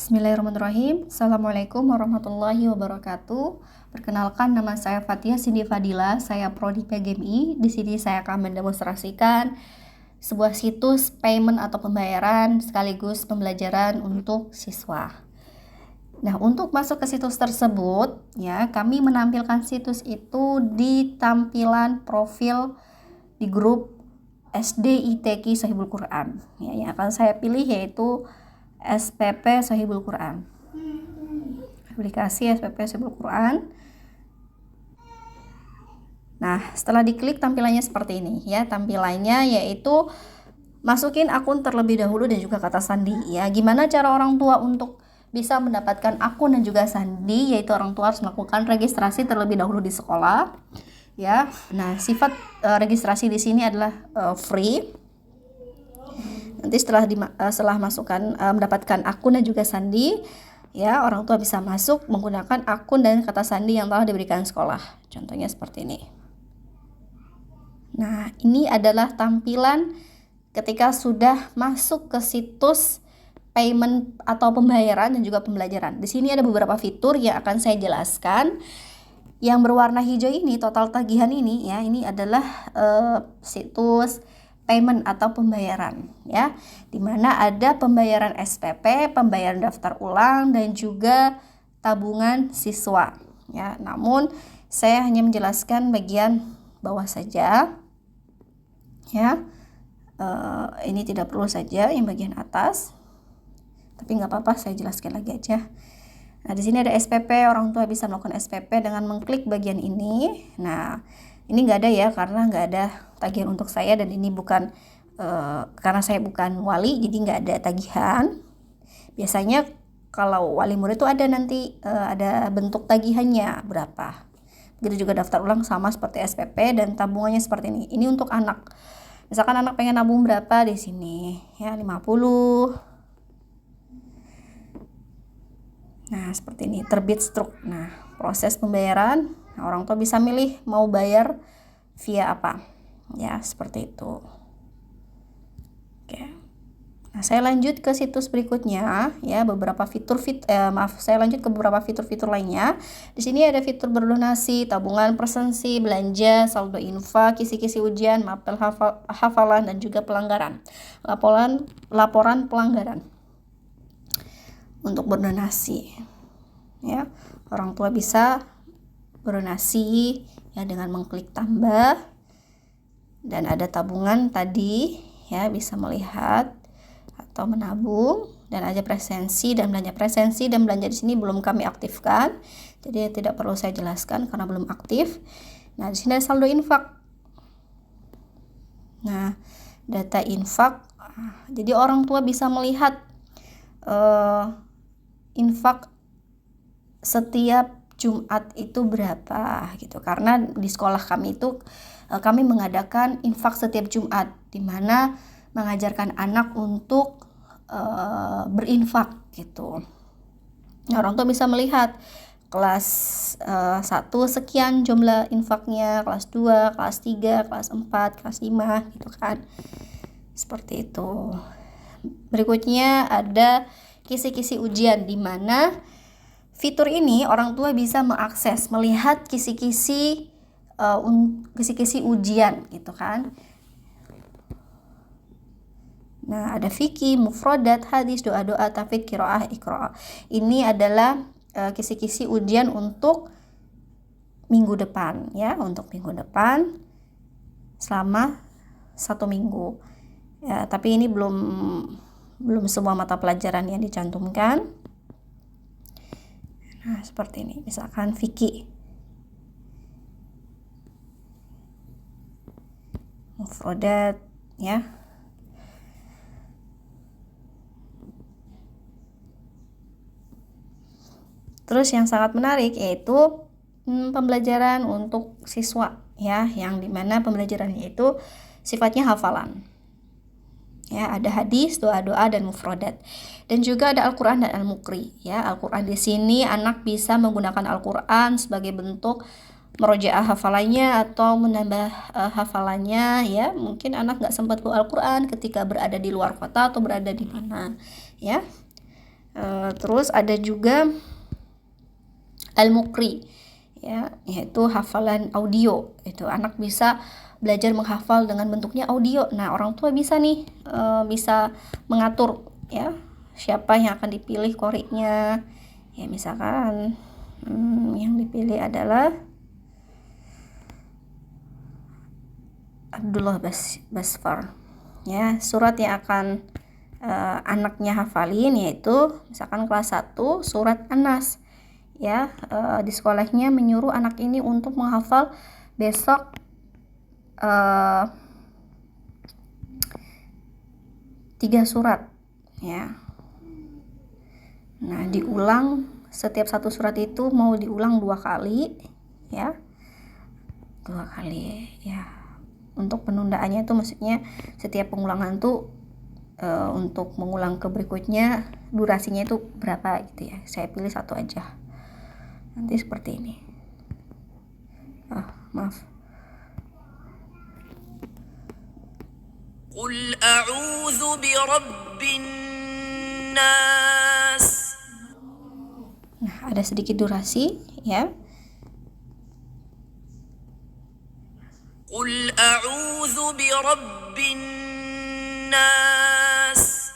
Bismillahirrahmanirrahim. Assalamualaikum warahmatullahi wabarakatuh. Perkenalkan, nama saya Fathia Cindy Fadila. Saya prodi PGMI. Di sini saya akan mendemonstrasikan sebuah situs payment atau pembayaran sekaligus pembelajaran untuk siswa. Nah, untuk masuk ke situs tersebut, ya, kami menampilkan situs itu di tampilan profil di grup SD ITQ Sahibul Quran. Ya, yang akan saya pilih yaitu SPP Sahibul Quran. Aplikasi SPP Sahibul Quran. Nah, setelah diklik tampilannya seperti ini ya. Tampilannya yaitu masukin akun terlebih dahulu dan juga kata sandi ya. Gimana cara orang tua untuk bisa mendapatkan akun dan juga sandi, yaitu orang tua harus melakukan registrasi terlebih dahulu di sekolah ya. Nah, sifat registrasi di sini adalah free. Nanti setelah mendapatkan akun dan juga sandi, ya, orang tua bisa masuk menggunakan akun dan kata sandi yang telah diberikan sekolah. Contohnya seperti ini. Nah, ini adalah tampilan ketika sudah masuk ke situs payment atau pembayaran dan juga pembelajaran. Di sini ada beberapa fitur yang akan saya jelaskan. Yang berwarna hijau ini, total tagihan ini, ya, ini adalah situs payment atau pembayaran ya, dimana ada pembayaran SPP, pembayaran daftar ulang dan juga tabungan siswa ya. Namun saya hanya menjelaskan bagian bawah saja ya. Ini tidak perlu saja yang bagian atas, tapi nggak apa-apa, saya jelaskan lagi aja. Nah, di sini ada SPP, orang tua bisa melakukan SPP dengan mengklik bagian ini. Nah, ini nggak ada ya, karena nggak ada tagihan untuk saya, dan ini bukan karena saya bukan wali, jadi nggak ada tagihan. Biasanya kalau wali murid itu ada nanti ada bentuk tagihannya berapa. Begitu juga daftar ulang sama seperti SPP, dan tabungannya seperti ini. Ini untuk anak. Misalkan anak pengen nabung berapa di sini ya, 50. Nah, seperti ini, terbit struk. Nah, proses pembayaran, orang tua bisa milih mau bayar via apa. Ya, seperti itu. Oke. Nah, saya lanjut ke situs berikutnya ya, saya lanjut ke beberapa fitur-fitur lainnya. Di sini ada fitur berdonasi, tabungan presensi, belanja, saldo infak, kisi-kisi ujian, mapel hafalan dan juga pelanggaran. Laporan pelanggaran. Untuk berdonasi ya, orang tua bisa berdonasi ya dengan mengklik tambah, dan ada tabungan tadi ya, bisa melihat atau menabung, dan ada presensi dan belanja. Presensi dan belanja di sini belum kami aktifkan, jadi tidak perlu saya jelaskan karena belum aktif. Nah, di sini ada saldo infak. Nah, data infak, jadi orang tua bisa melihat infak setiap Jumat itu berapa gitu, karena di sekolah kami itu kami mengadakan infak setiap Jumat, di mana mengajarkan anak untuk berinfak gitu. Nah, orang tua bisa melihat kelas 1 sekian jumlah infaknya, kelas 2, kelas 3, kelas 4, kelas 5 gitu kan. Seperti itu. Berikutnya ada kisi-kisi ujian, di mana fitur ini orang tua bisa mengakses, melihat kisi-kisi ujian gitu kan. Nah, ada fikih, mufrodat, hadis, doa-doa, tafsir, qiraah, iqra. Ini adalah kisi-kisi ujian untuk minggu depan ya, untuk minggu depan selama 1 minggu. Ya, tapi ini belum semua mata pelajaran yang dicantumkan. Nah, seperti ini. Misalkan fikih, mufrodat ya. Terus yang sangat menarik yaitu pembelajaran untuk siswa ya, yang dimana pembelajarannya itu sifatnya hafalan. Ya, ada hadis, doa-doa dan mufrodat. Dan juga ada Al-Qur'an dan Al-Muqri ya. Al-Qur'an di sini anak bisa menggunakan Al-Qur'an sebagai bentuk merojaah hafalannya atau menambah hafalannya ya. Mungkin anak nggak sempat bawa Al-Qur'an ketika berada di luar kota atau berada di mana ya. Terus ada juga al-muqri, ya, yaitu hafalan audio. Itu anak bisa belajar menghafal dengan bentuknya audio. Nah, orang tua bisa nih bisa mengatur ya siapa yang akan dipilih qori'nya. Ya, misalkan yang dipilih adalah Abdullah Basfar. Ya, surat yang akan anaknya hafalin yaitu misalkan kelas 1 surat An-Nas. Ya, di sekolahnya menyuruh anak ini untuk menghafal besok 3 surat ya. Nah, diulang setiap satu surat itu mau diulang 2 kali ya. 2 kali ya. Untuk penundaannya itu maksudnya setiap pengulangan tuh untuk mengulang ke berikutnya durasinya itu berapa gitu ya. Saya pilih 1 aja. Nanti seperti ini. Maaf. Qul a'udzu birabbin nas. Nah, ada sedikit durasi ya. Qul a'udzu birabbin nas.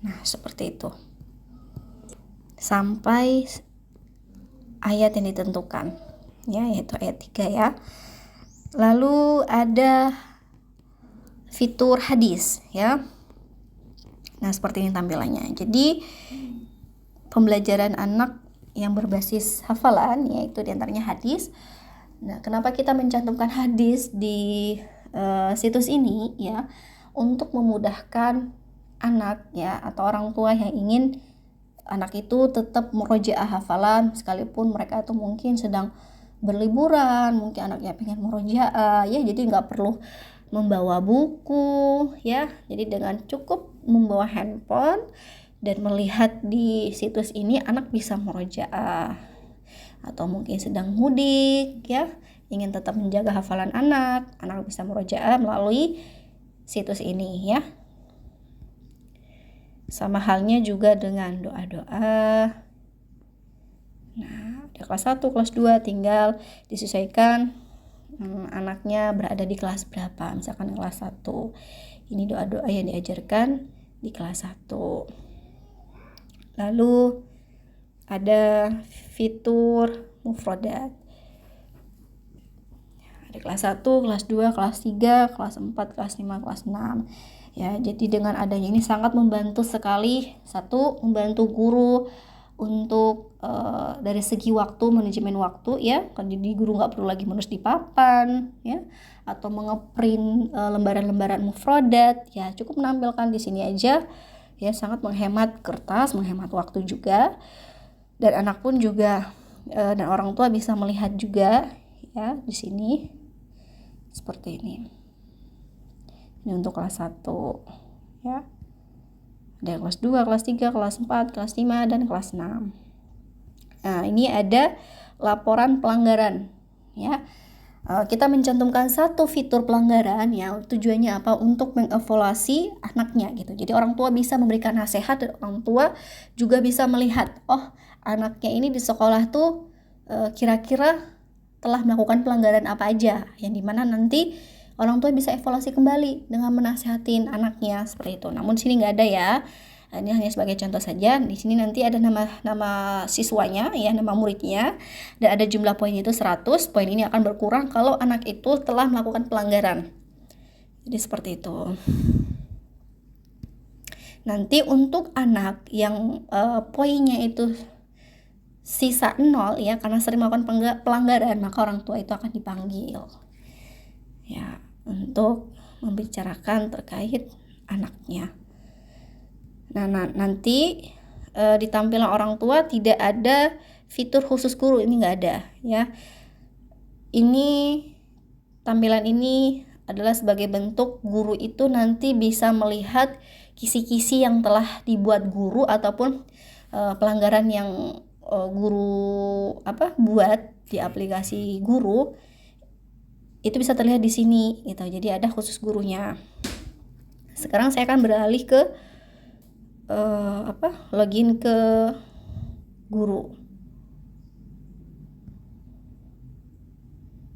Nah, seperti itu. Sampai ayat yang ditentukan. Ya, yaitu ayat 3 ya. Lalu ada fitur hadis ya. Nah, seperti ini tampilannya. Jadi pembelajaran anak yang berbasis hafalan yaitu diantaranya hadis. Nah, kenapa kita mencantumkan hadis di situs ini ya? Untuk memudahkan anak ya atau orang tua yang ingin anak itu tetap murojaah hafalan sekalipun mereka itu mungkin sedang berliburan, mungkin anaknya pengen murojaah ya, jadi nggak perlu membawa buku ya. Jadi dengan cukup membawa handphone dan melihat di situs ini anak bisa murojaah. Atau mungkin sedang mudik ya, ingin tetap menjaga hafalan anak bisa murojaah melalui situs ini ya. Sama halnya juga dengan doa-doa. Nah, di kelas 1, kelas 2 tinggal disesuaikan anaknya berada di kelas berapa. Misalkan kelas 1 ini doa-doa yang diajarkan di kelas 1. Lalu ada fitur mufradat. Ada kelas 1, kelas 2, kelas 3, kelas 4, kelas 5, kelas 6. Ya, jadi dengan adanya ini sangat membantu sekali. 1, membantu guru untuk dari segi waktu, manajemen waktu ya. Jadi guru nggak perlu lagi menulis di papan ya, atau mengeprint lembaran-lembaran mufradat ya, cukup menampilkan di sini aja ya. Sangat menghemat kertas, menghemat waktu juga. Dan anak pun juga dan orang tua bisa melihat juga ya di sini seperti ini. Ini untuk kelas 1 ya. Ada kelas 2, kelas 3, kelas 4, kelas 5 dan kelas 6. Nah, ini ada laporan pelanggaran ya. Kita mencantumkan 1 fitur pelanggaran ya. Tujuannya apa? Untuk mengevaluasi anaknya gitu. Jadi orang tua bisa memberikan nasihat dan orang tua juga bisa melihat, oh, anaknya ini di sekolah tuh kira-kira telah melakukan pelanggaran apa aja, yang dimana nanti orang tua bisa evaluasi kembali dengan menasihatin anaknya seperti itu. Namun di sini nggak ada ya. Ini hanya sebagai contoh saja. Di sini nanti ada nama siswanya ya, nama muridnya, dan ada jumlah poinnya itu 100. Poin ini akan berkurang kalau anak itu telah melakukan pelanggaran. Jadi seperti itu. Nanti untuk anak yang poinnya itu sisa 0 ya, karena sering melakukan pelanggaran, maka orang tua itu akan dipanggil ya untuk membicarakan terkait anaknya. Nah, nanti di tampilan orang tua tidak ada fitur khusus guru, ini nggak ada ya. Ini tampilan ini adalah sebagai bentuk guru itu nanti bisa melihat kisi-kisi yang telah dibuat guru ataupun pelanggaran yang guru buat di aplikasi guru itu bisa terlihat di sini gitu. Jadi ada khusus gurunya. Sekarang saya akan beralih ke login ke guru.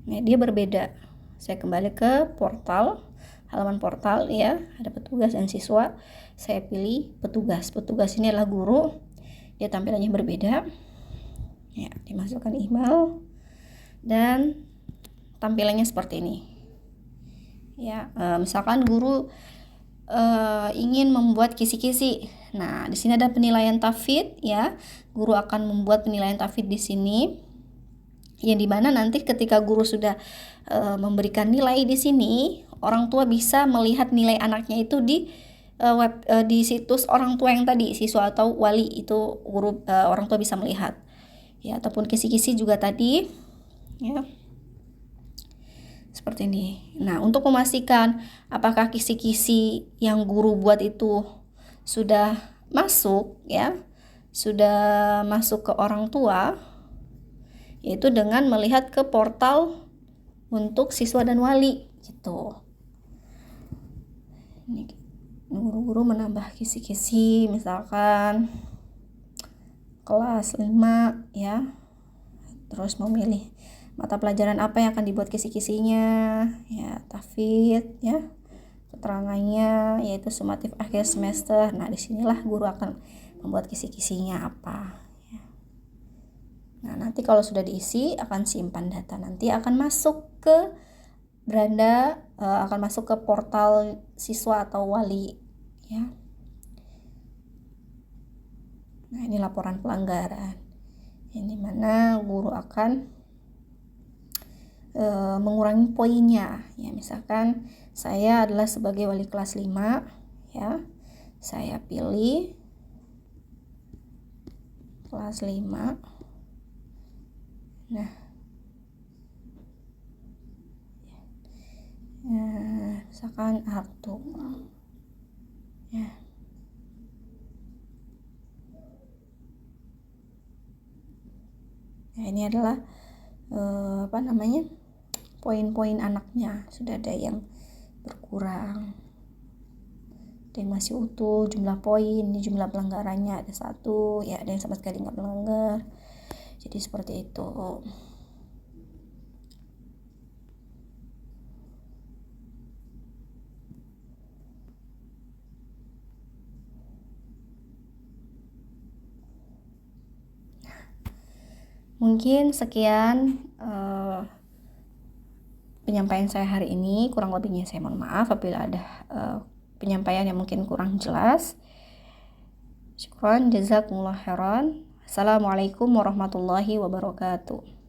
Nah, dia berbeda. Saya kembali ke portal, halaman portal ya, ada petugas dan siswa. Saya pilih petugas. Petugas ini adalah guru. Dia tampilannya berbeda. Ya, dimasukkan email dan tampilannya seperti ini. Ya, misalkan guru ingin membuat kisi-kisi. Nah, di sini ada penilaian tahfidz ya. Guru akan membuat penilaian tahfidz di sini. Yang dimana nanti ketika guru sudah memberikan nilai di sini, orang tua bisa melihat nilai anaknya itu di di situs orang tua yang tadi, siswa atau wali itu guru, orang tua bisa melihat ya, ataupun kisi-kisi juga tadi ya, seperti ini. Nah, untuk memastikan apakah kisi-kisi yang guru buat itu sudah masuk ya, sudah masuk ke orang tua, yaitu dengan melihat ke portal untuk siswa dan wali gitu. Ini guru-guru menambah kisi-kisi, misalkan kelas 5 ya, terus memilih mata pelajaran apa yang akan dibuat kisi-kisinya ya, tahfidz ya, keterangannya yaitu sumatif akhir semester. Nah, disinilah guru akan membuat kisi-kisinya apa. Nah, nanti kalau sudah diisi akan simpan data, nanti akan masuk ke beranda, akan masuk ke portal siswa atau wali ya. Nah, ini laporan pelanggaran, yang dimana guru akan mengurangi poinnya ya. Misalkan saya adalah sebagai wali kelas 5 ya, saya pilih kelas 5. Nah, misalkan aktu ya. Nah, ini adalah poin-poin anaknya, sudah ada yang berkurang, ada yang masih utuh jumlah poin, di jumlah pelanggarannya ada 1 ya, ada yang sama sekali nggak melanggar. Jadi seperti itu. Mungkin sekian penyampaian saya hari ini. Kurang lebihnya saya mohon maaf apabila ada penyampaian yang mungkin kurang jelas. Syukran, jazakumullah khairan. Assalamualaikum warahmatullahi wabarakatuh.